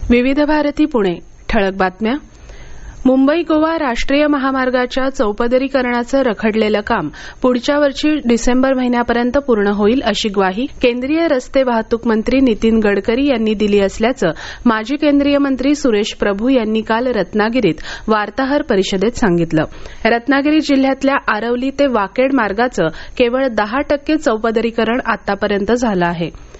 विविध भारती पुणे ठळक बातम्या. मुंबई गोवा राष्ट्रीय महामार्गाच्या चौपदरीकरणाचं रखडलेलं काम पुढच्या वर्षी डिसेंबर महिन्यापर्यंत पूर्ण होईल अशी ग्वाही केंद्रीय रस्ते वाहतूक मंत्री नितीन गडकरी यांनी दिली असल्याचं माजी केंद्रीय मंत्री सुरेश प्रभू यांनी काल रत्नागिरीत वार्ताहर परिषदेत सांगितलं. रत्नागिरी जिल्ह्यातल्या आरवली ते वाकेड मार्गाचं केवळ 10% चौपदरीकरण आतापर्यंत झालं आहे.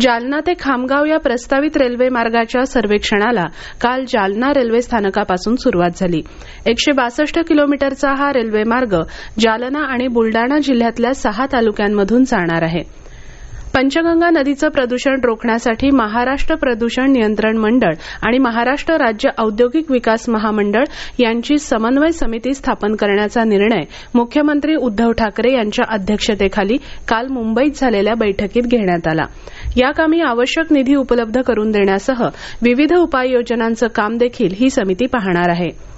जालना ते खामगाव या प्रस्तावित रेल्वे मार्गाच्या सर्वेक्षणाला काल जालना रेल्वे स्थानकापासून सुरुवात झाली. 162 किलोमीटरचा हा रेल्वे मार्ग जालना आणि बुलडाणा जिल्ह्यातल्या 6 तालुक्यांमधून जाणार आहे. पंचगंगा नदीचं प्रदूषण रोखण्यासाठी महाराष्ट्र प्रदूषण नियंत्रण मंडळ आणि महाराष्ट्र राज्य औद्योगिक विकास महामंडळ यांची समन्वय समिती स्थापन करण्याचा निर्णय मुख्यमंत्री उद्धव ठाकरे यांच्या अध्यक्षतेखाली काल मुंबईत झालेल्या बैठकीत घेण्यात आला. या कामी आवश्यक निधी उपलब्ध करून देण्यासह विविध उपाययोजनांचं काम देखील ही समिती पाहणार आहे.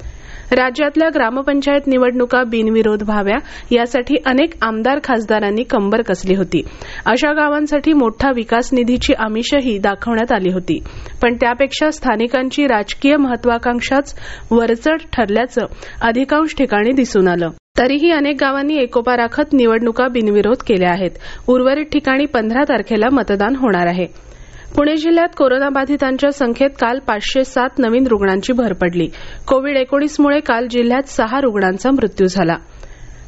राज्यातल्या ग्रामपंचायत निवडणुका बिनविरोध व्हाव्या यासाठी अनेक आमदार खासदारांनी कंबर कसली होती. अशा गावांसाठी मोठा विकास निधीची आमिषही दाखवण्यात आली होती. पण त्यापेक्षा स्थानिकांची राजकीय महत्वाकांक्षाच वरचढ ठरल्याचं अधिकांश ठिकाणी दिसून आलं. तरीही अनेक गावांनी एकोपा राखत निवडणुका बिनविरोध केल्या आहेत. उर्वरित ठिकाणी 15 तारखेला मतदान होणार आहे. पुणे जिल्ह्यात कोरोनाबाधितांच्या संख्येत काल 507 नवीन रुग्णांची भर पडली. कोविड-19मुळे काल जिल्ह्यात 6 रुग्णांचा मृत्यू झाला.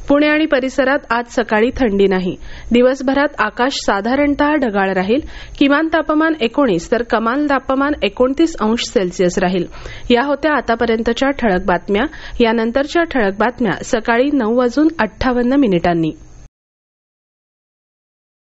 पुणे आणि परिसरात आज सकाळी थंडी नाही. दिवसभरात आकाश साधारणतः ढगाळ राहील. किमान तापमान 19 तर कमाल तापमान 29 अंश सेल्सिअस राहील. या होत्या आतापर्यंतच्या ठळक बातम्या. यानंतरच्या ठळक बातम्या सकाळी 9:58 मिनिटांनी.